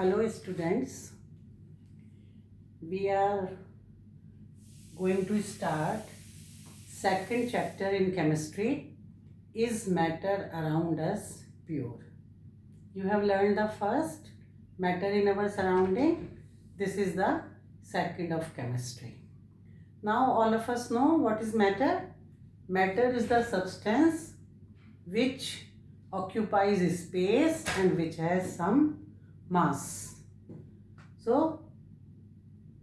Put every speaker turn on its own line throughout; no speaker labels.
Hello students, we are going to start second chapter in chemistry. Is matter around us pure? You have learned the first, matter in our surrounding. This is the second of chemistry. Now all of us know what is matter. Matter is the substance which occupies space and which has some mass. So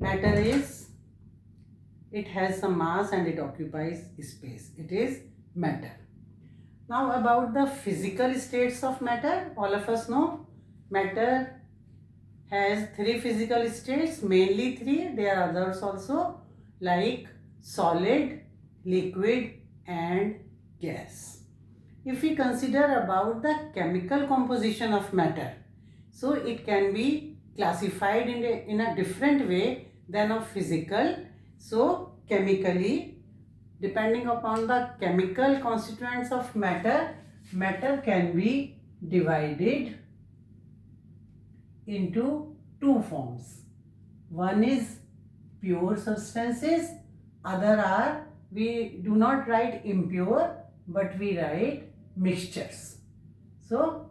matter is, it has some mass and it occupies space. It is matter. Now about the physical states of matter, all of us know matter has three physical states, mainly three. There are others also like solid, liquid and gas. If we consider about the chemical composition of matter, so it can be classified in a different way than of physical. So chemically, depending upon the chemical constituents of matter, matter can be divided into two forms. One is pure substances, other are, we do not write impure but we write mixtures. So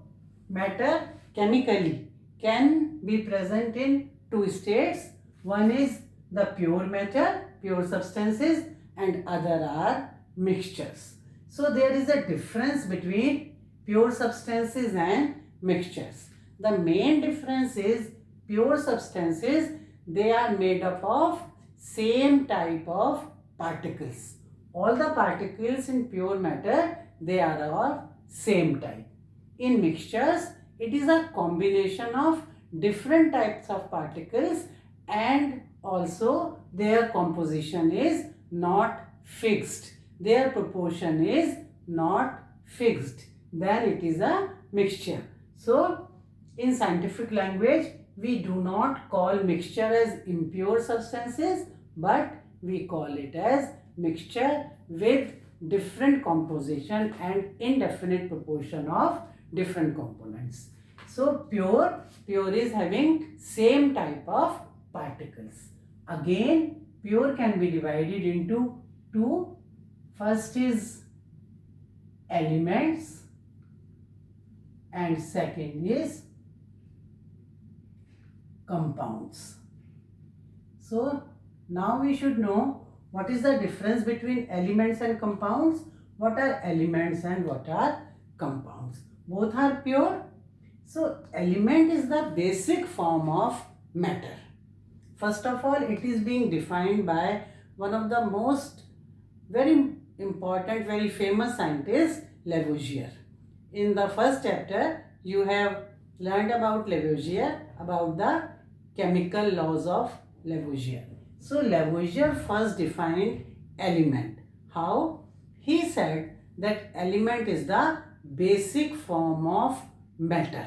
matter chemically can be present in two states. One is the pure matter, pure substances, and other are mixtures. So there is a difference between pure substances and mixtures. The main difference is pure substances, they are made up of same type of particles. All the particles in pure matter, they are of same type. In mixtures, it is a combination of different types of particles and also their composition is not fixed. Their proportion is not fixed. Then it is a mixture. So, in scientific language, we do not call mixture as impure substances, but we call it as mixture with different composition and indefinite proportion of different components. So pure is having same type of particles. Again, pure can be divided into two. First is elements and second is compounds. So now we should know what is the difference between elements and compounds. What are elements and what are compounds? Both are pure. So element is the basic form of matter. First of all, it is being defined by one of the most very important, very famous scientist, Lavoisier. In the first chapter, you have learned about Lavoisier, about the chemical laws of Lavoisier. So Lavoisier first defined element. How? He said that element is the basic form of matter,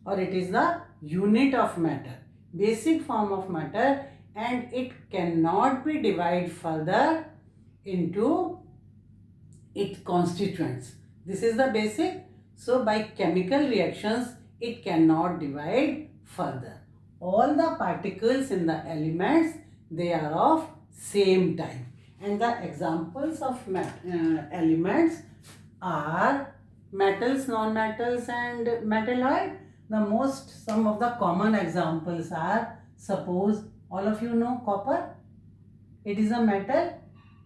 or it is the unit of matter, basic form of matter, and it cannot be divided further into its constituents. This is the basic. So by chemical reactions, it cannot divide further. All the particles in the elements, they are of same type. And the examples of elements are metals, non-metals and metalloid. Some of the common examples are, suppose all of you know copper. It is a metal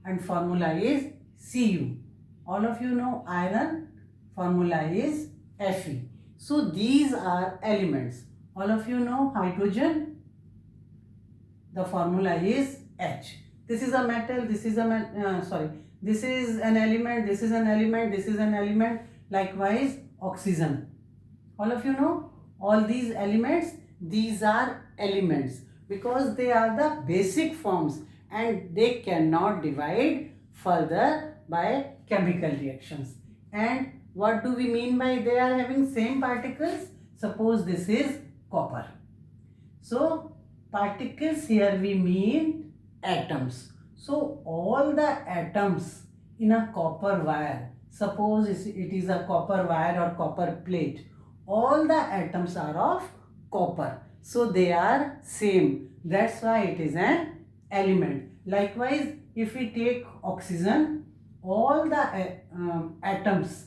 and formula is Cu. All of you know iron, formula is Fe. So these are elements. All of you know hydrogen, the formula is H. This is a metal, this is a this is an element, this is an element, this is an element. Likewise, oxygen. All of you know all these elements, these are elements because they are the basic forms and they cannot divide further by chemical reactions. And what do we mean by they are having same particles? Suppose this is copper. So particles here we mean atoms. So all the atoms in a copper wire, suppose it is a copper wire or copper plate, all the atoms are of copper. So they are same. That's why it is an element. Likewise, if we take oxygen, all the atoms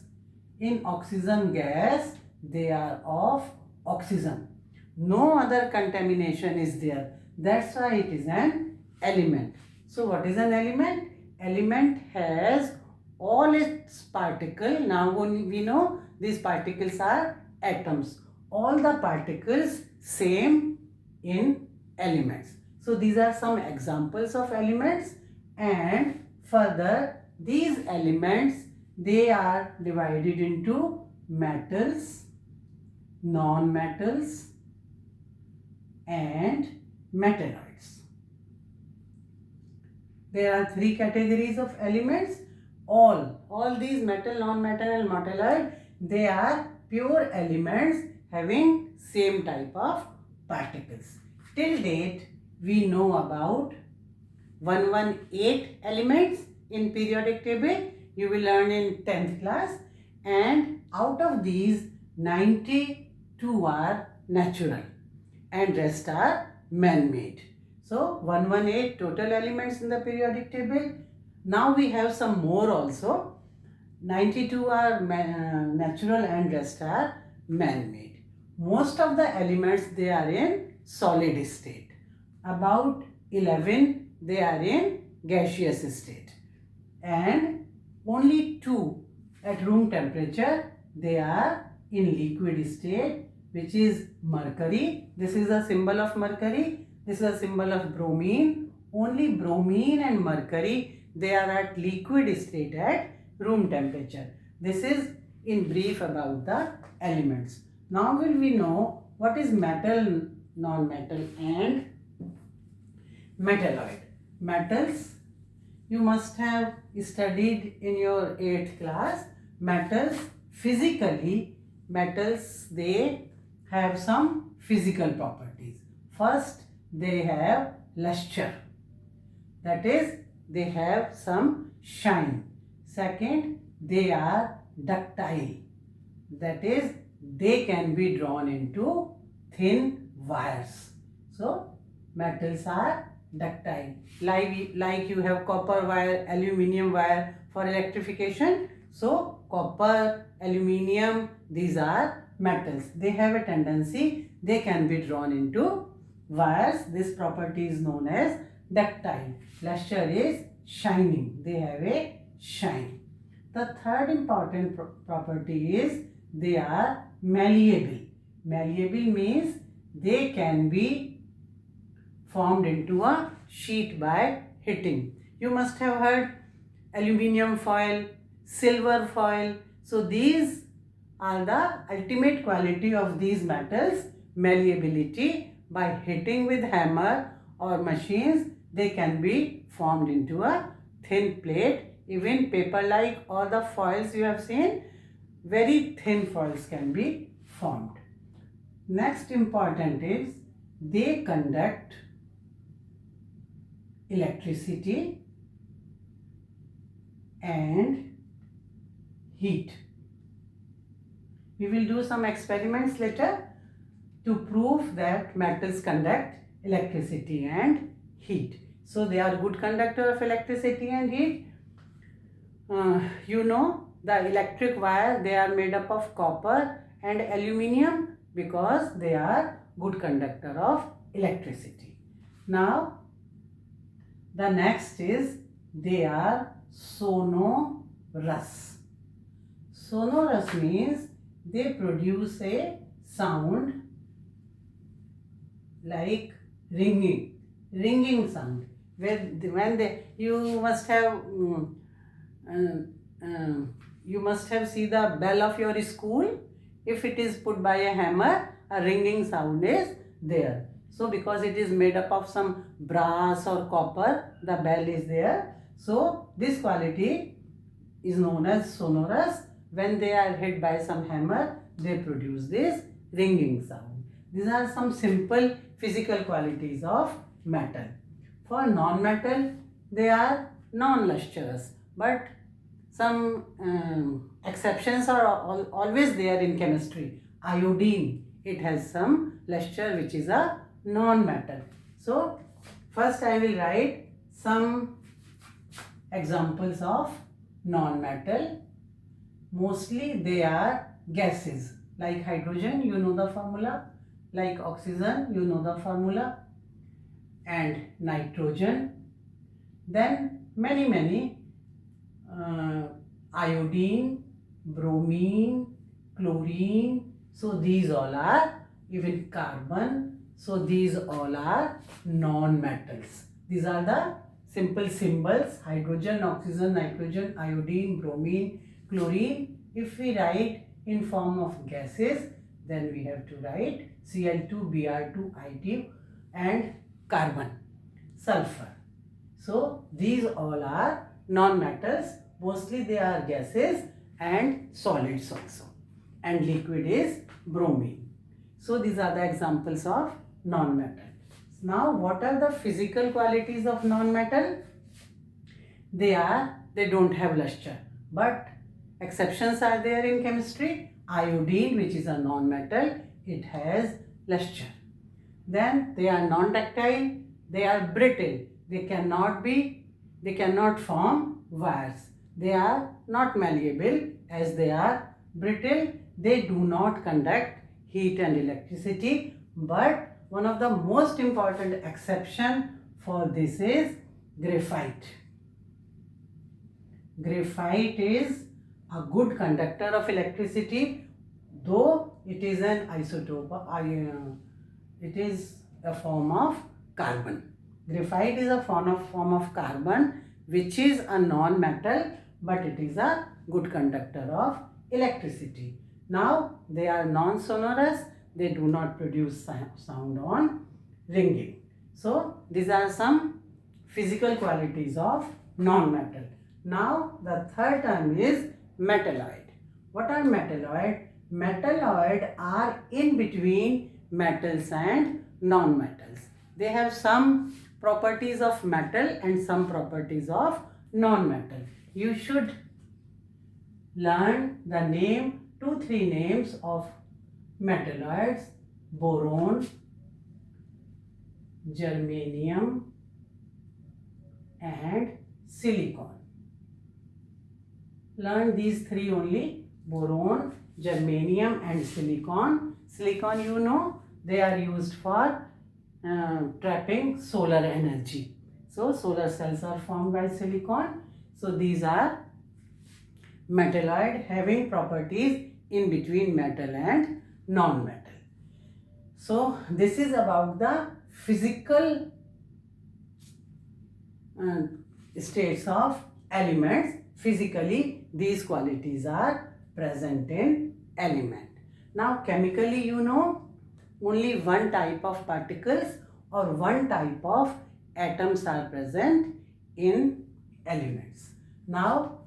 in oxygen gas, they are of oxygen. No other contamination is there. That's why it is an element. So what is an element? Element has all its particle. Now we know these particles are atoms. All the particles same in elements. So these are some examples of elements, and further these elements, they are divided into metals, non-metals and metalloids. There are three categories of elements. All these metal, non-metal and metalloid, they are pure elements having same type of particles. Till date, we know about 118 elements in periodic table. You will learn in 10th class, and out of these 92 are natural and rest are man-made. So 118 total elements in the periodic table. Now we have some more also. 92 are natural and rest are man-made. Most of the elements, they are in solid state. About 11 they are in gaseous state, and only 2 at room temperature, they are in liquid state, which is mercury. This is a symbol of mercury. This is a symbol of bromine. Only bromine and mercury, they are at liquid state at room temperature. This is in brief about the elements. Now will we know what is metal, non-metal and metalloid. Metals, you must have studied in your 8th class. Metals, physically, metals, they have some physical properties. First, they have luster. That is, they have some shine. Second, they are ductile. That is, they can be drawn into thin wires. So, metals are ductile. Like you have copper wire, aluminium wire for electrification. So, copper, aluminium, these are metals. They have a tendency, they can be drawn into wires. This property is known as ductile. Luster is shining. They have a shine. The third important property is they are malleable. Malleable means they can be formed into a sheet by heating. You must have heard aluminium foil, silver foil. So these are the ultimate quality of these metals, malleability. By hitting with hammer or machines, they can be formed into a thin plate. Even paper-like or the foils you have seen, very thin foils can be formed. Next important is they conduct electricity and heat. We will do some experiments later to prove that metals conduct electricity and heat. So they are good conductor of electricity and heat. You know, the electric wire, they are made up of copper and aluminium because they are good conductor of electricity. Now, the next is they are sonorous. Sonorous means they produce a sound like ringing sound. You must have seen the bell of your school. If it is put by a hammer, a ringing sound is there. So because it is made up of some brass or copper, the bell is there. So this quality is known as sonorous. When they are hit by some hammer, they produce this ringing sound. These are some simple physical qualities of metal. For non-metal, they are non-lustrous, but some exceptions are always there in chemistry. Iodine. it has some luster which is a non-metal. So first I will write some examples of non-metal. Mostly they are gases, like hydrogen, you know the formula, like oxygen, you know the formula, and nitrogen. Then many iodine, bromine, chlorine. So these all are, even carbon. So these all are non-metals. These are the simple symbols: hydrogen, oxygen, nitrogen, iodine, bromine, chlorine. If we write in form of gases, then we have to write Cl2, Br2, I2 and carbon, sulfur. So these all are non-metals. Mostly they are gases and solids also. And liquid is bromine. So these are the examples of non-metal. Now what are the physical qualities of non-metal? They don't have luster. But exceptions are there in chemistry. Iodine, which is a non-metal, it has luster. Then they are non-ductile, they are brittle. They cannot form wires. They are not malleable as they are brittle. They do not conduct heat and electricity. But one of the most important exception for this is graphite. Graphite is a good conductor of electricity, though it is an isotope. It is a form of carbon. Graphite is a form of carbon which is a non-metal, but it is a good conductor of electricity. Now they are non-sonorous. They do not produce sound on ringing. So these are some physical qualities of non-metal. Now the third term is metalloid. What are metalloid? Metalloid are in between metals and non-metals. They have some properties of metal and some properties of non-metal. You should learn the name, 2-3 names of metalloids: boron, germanium and silicon. Learn these three only: boron, germanium and silicon. Silicon, you know, they are used for trapping solar energy. So solar cells are formed by silicon. So these are metalloid, having properties in between metal and non-metal. So this is about the physical states of elements. Physically, these qualities are present in element. Now chemically, you know, only one type of particles or one type of atoms are present in elements. Now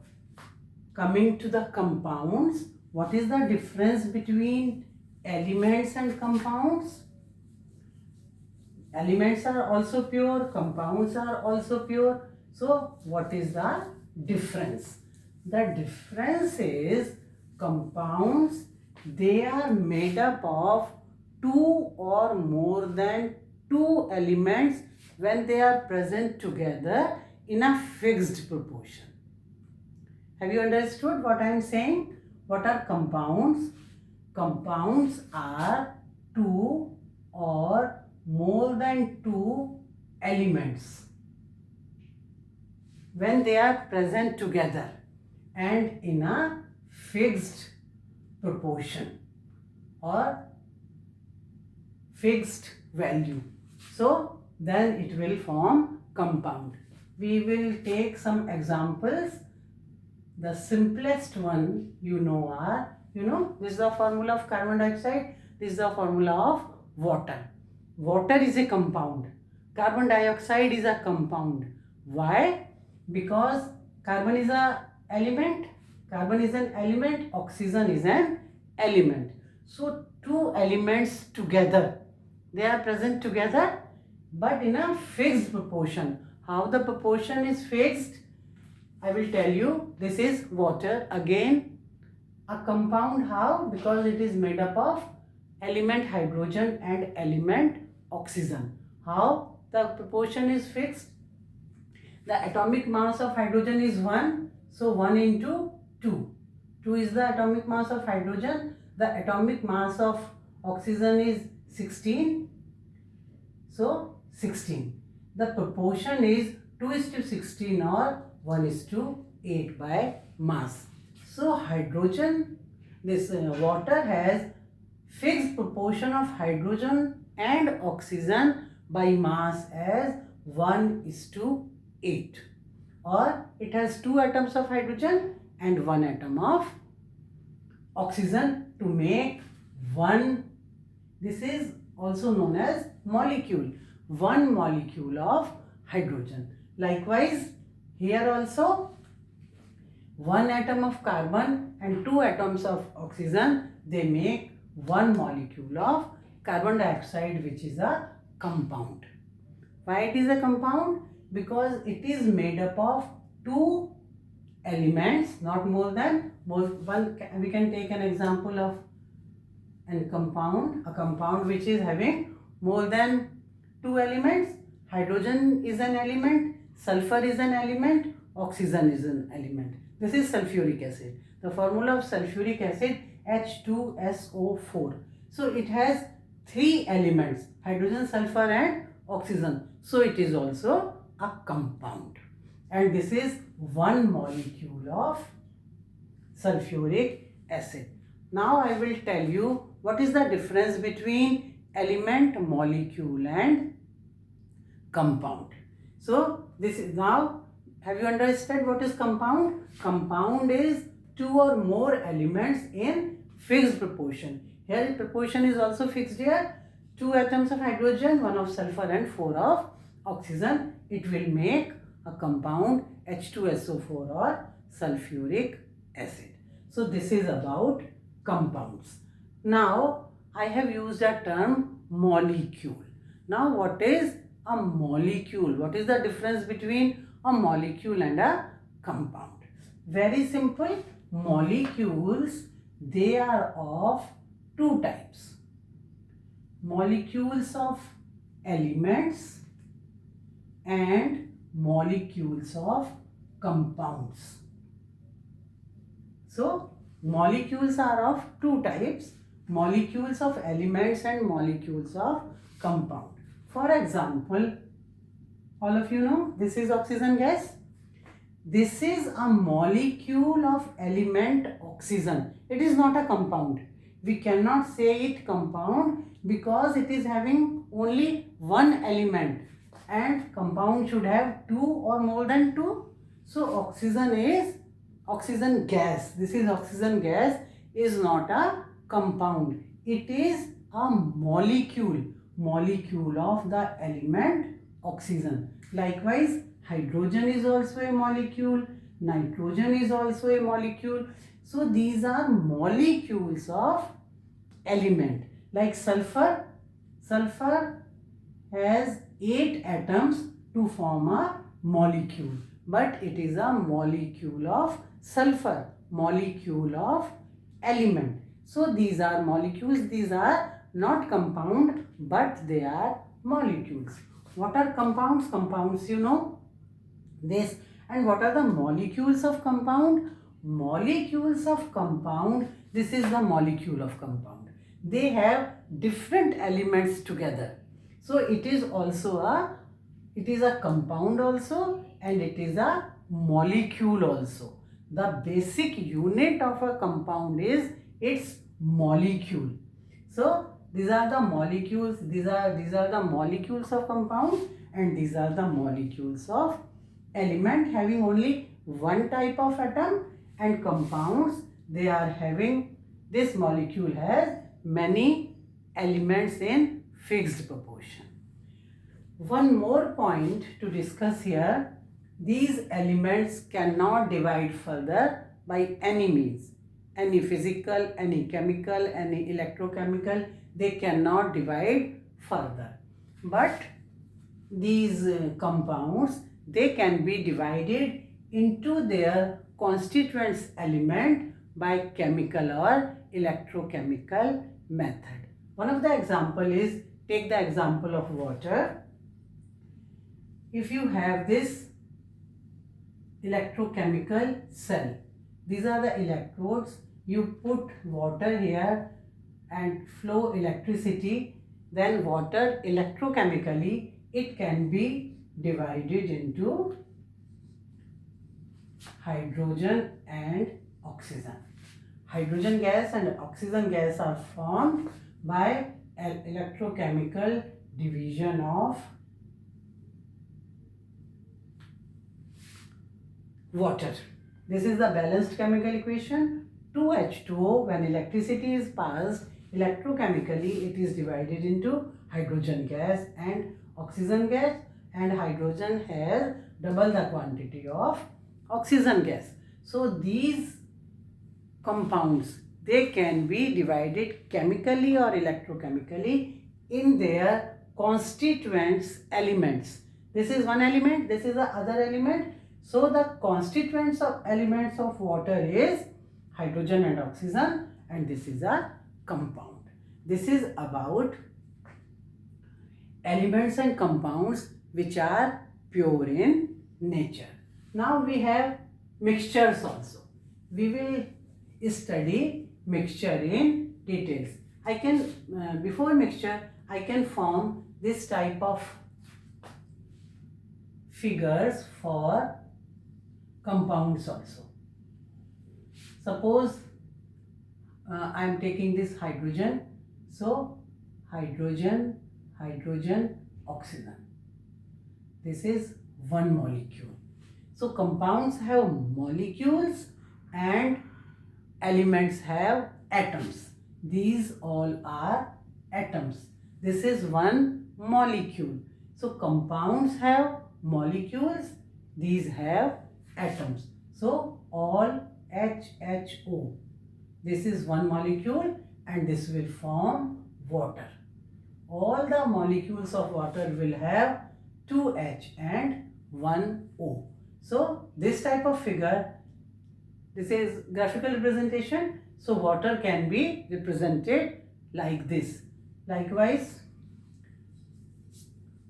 coming to the compounds, what is the difference between elements and compounds? Elements are also pure, compounds are also pure. So what is the difference? The difference is compounds, they are made up of two or more than two elements when they are present together in a fixed proportion. Have you understood what I am saying? What are compounds? Compounds are two or more than two elements when they are present together and in a fixed proportion or fixed value. So then it will form compound. We will take some examples. The simplest one you know are, this is the formula of carbon dioxide, this is the formula of water. Water is a compound. Carbon dioxide is a compound. Why? Because carbon is an element. Carbon is an element. Oxygen is an element. So two elements together, they are present together but in a fixed proportion. How the proportion is fixed? I will tell you. This is water. Again, a compound. How? Because it is made up of element hydrogen and element oxygen. How the proportion is fixed? The atomic mass of hydrogen is 1, so 1 into 2. 2 is the atomic mass of hydrogen. The atomic mass of oxygen is 16, so 16. The proportion is 2:16 or 1:8 by mass. So hydrogen, this water has fixed proportion of hydrogen and oxygen by mass as 1:8, or it has 2 atoms of hydrogen and 1 atom of oxygen to make one. This is also known as molecule, one molecule of hydrogen. Likewise, here also 1 atom of carbon and 2 atoms of oxygen, they make one molecule of carbon dioxide, which is a compound. Why it is a compound? Because it is made up of 2 elements, not more than one. We can take an example of a compound which is having more than 2 elements. Hydrogen is an element, sulfur is an element, oxygen is an element. This is sulfuric acid. The formula of sulfuric acid, H2SO4. So it has 3 elements, hydrogen, sulfur and oxygen. So it is also a compound. And this is one molecule of sulfuric acid. Now I will tell you what is the difference between element, molecule and compound. So this is now, have you understood what is compound? Compound is 2 or more elements in fixed proportion. Here proportion is also fixed here. 2 atoms of hydrogen, 1 of sulfur and 4 of oxygen. It will make a compound H2SO4 or sulfuric acid. So this is about compounds. Now I have used a term molecule. Now what is a molecule? What is the difference between a molecule and a compound? Very simple. Molecules, they are of 2 types. Molecules of elements and molecules of compounds. So molecules are of 2 types, molecules of elements and molecules of compound. For example, all of you know this is oxygen gas. This is a molecule of element oxygen. It is not a compound. We cannot say it compound because it is having only 1 element, and compound should have 2 or more than 2. So oxygen is oxygen gas. This is oxygen gas, is not a compound. It is a molecule of the element oxygen. Likewise, hydrogen is also a molecule, nitrogen is also a molecule. So these are molecules of element. Like sulfur has 8 atoms to form a molecule, but it is a molecule of sulfur, molecule of element. So these are molecules, these are not compound, but they are molecules. What are compounds? Compounds, you know this. And what are the molecules of compound? Molecules of compound, this is the molecule of compound. They have different elements together. So it is also a compound also, and it is a molecule also. The basic unit of a compound is its molecule. So these are the molecules, these are the molecules of compound, and these are the molecules of element having only 1 type of atom, and compounds, they are having, this molecule has many elements in fixed proportion. One more point to discuss here, these elements cannot divide further by any means. Any physical, any chemical, any electrochemical, they cannot divide further. But these compounds, they can be divided into their constituents element by chemical or electrochemical method. One of the example is, take the example of water. If you have this electrochemical cell, these are the electrodes, you put water here and flow electricity, then water electrochemically it can be divided into hydrogen and oxygen. Hydrogen gas and oxygen gas are formed by electrochemical division of water. This is the balanced chemical equation. 2H2O, when electricity is passed, electrochemically it is divided into hydrogen gas and oxygen gas, and hydrogen has double the quantity of oxygen gas. So these compounds, they can be divided chemically or electrochemically in their constituents elements. This is one element, this is the other element. So the constituents of elements of water is hydrogen and oxygen, and this is a compound. This is about elements and compounds which are pure in nature. Now we have mixtures also. We will study mixture in details. I can, before mixture, I can form this type of figures for compounds also. Suppose I am taking this hydrogen, so hydrogen, hydrogen, oxygen. This is one molecule. So compounds have molecules and elements have atoms. These all are atoms. This is one molecule. So compounds have molecules, these have atoms. So all HHO. This is one molecule and this will form water. All the molecules of water will have 2H and 1 O. So this type of figure, this is graphical representation. So water can be represented like this. Likewise,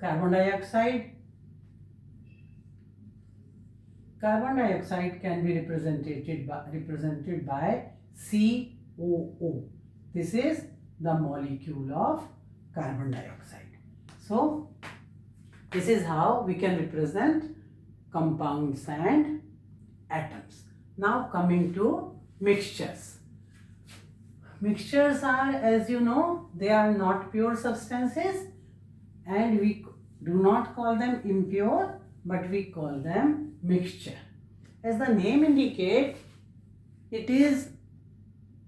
carbon dioxide can be represented by COO. This is the molecule of carbon dioxide. So this is how we can represent compounds and atoms. Now coming to mixtures. Mixtures are, as you know, they are not pure substances and we do not call them impure, but we call them mixture. As the name indicates, it is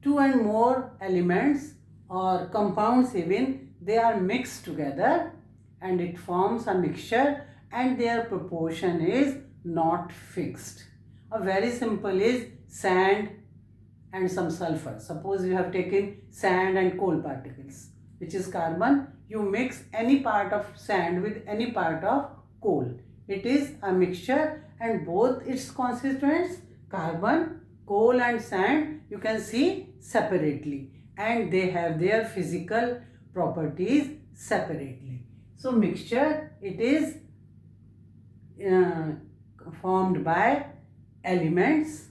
two and more elements or compounds even, they are mixed together and it forms a mixture and their proportion is not fixed. A very simple is sand and some sulfur. Suppose you have taken sand and coal particles, which is carbon. You mix any part of sand with any part of coal. It is a mixture and both its constituents, carbon, coal and sand, you can see separately and they have their physical properties separately. So mixture, it is formed by elements,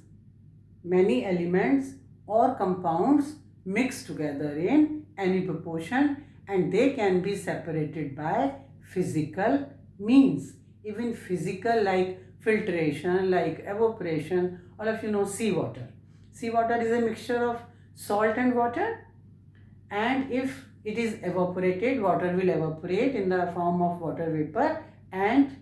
many elements or compounds mixed together in any proportion and they can be separated by physical means. Even physical like filtration, like evaporation. All of you know seawater. Seawater is a mixture of salt and water, and if it is evaporated, water will evaporate in the form of water vapor, and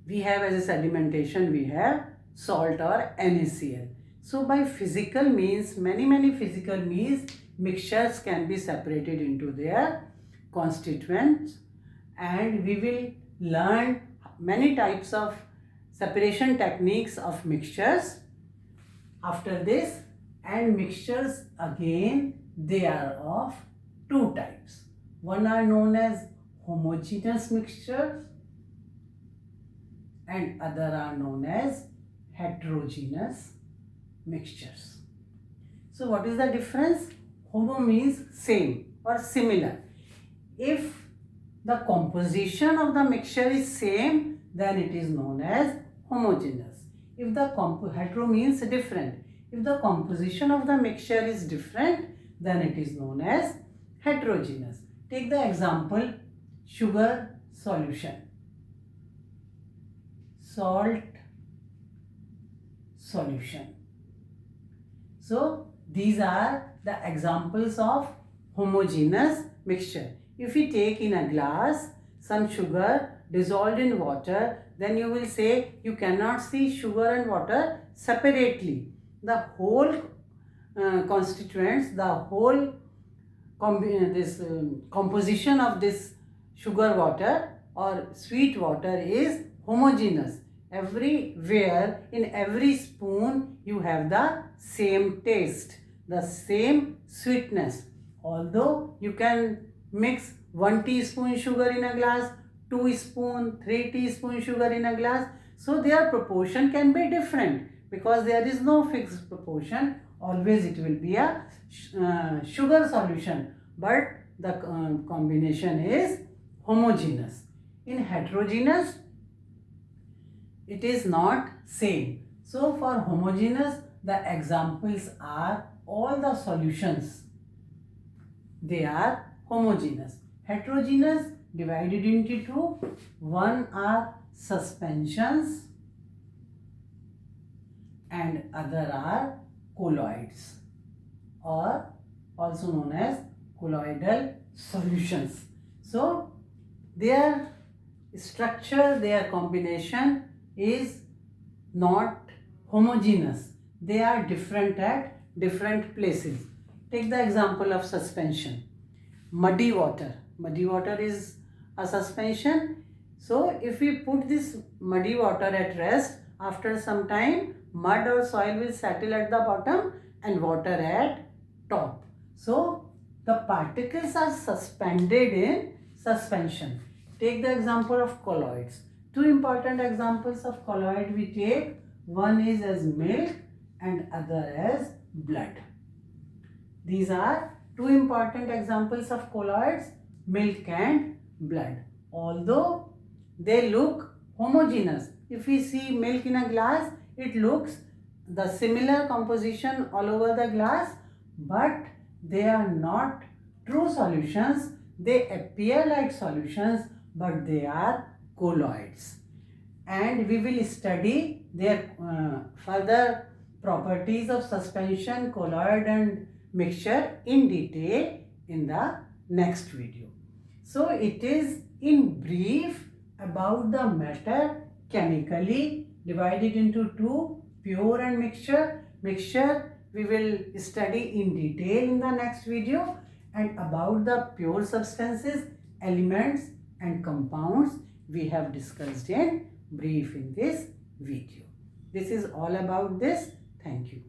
we have as a sedimentation, we have salt or NaCl. So by physical means, many physical means, mixtures can be separated into their constituents, and we will learn many types of separation techniques of mixtures after this. And mixtures again, they are of two types. One are known as homogeneous mixtures and other are known as heterogeneous mixtures. So what is the difference? Homo means same, or similar. If the composition of the mixture is same, then it is known as homogeneous. If the hetero means different. If the composition of the mixture is different, then it is known as heterogeneous. Take the example, sugar solution, salt solution. So these are the examples of homogeneous mixture. If we take in a glass some sugar dissolved in water, then you will say you cannot see sugar and water separately. The whole constituents, the whole composition of this sugar water or sweet water is homogeneous. Everywhere, in every spoon, you have the same taste, the same sweetness. Although you can mix 1 teaspoon sugar in a glass, 2 spoon, 3 teaspoon sugar in a glass, so their proportion can be different because there is no fixed proportion. Always it will be a sugar solution, but the combination is homogeneous. In heterogeneous, it is not same. So for homogeneous, the examples are all the solutions. They are homogeneous. Heterogeneous divided into two. One are suspensions and other are colloids, or also known as colloidal solutions. So their structure, their combination is not homogeneous. They are different at different places. Take the example of suspension. Muddy water. Muddy water is a suspension. So if we put this muddy water at rest, after some time mud or soil will settle at the bottom and water at top. So the particles are suspended in suspension. Take the example of colloids. Two important examples of colloid we take. One is as milk and other as blood. These are two important examples of colloids, milk and blood. Although they look homogeneous. If we see milk in a glass, it looks the similar composition all over the glass, but they are not true solutions. They appear like solutions, but they are colloids. And we will study their further properties of suspension, colloid and mixture in detail in the next video. So it is in brief about the matter chemically divided into two, pure and mixture. Mixture we will study in detail in the next video, and about the pure substances, elements and compounds we have discussed in brief in this video. This is all about this. Thank you.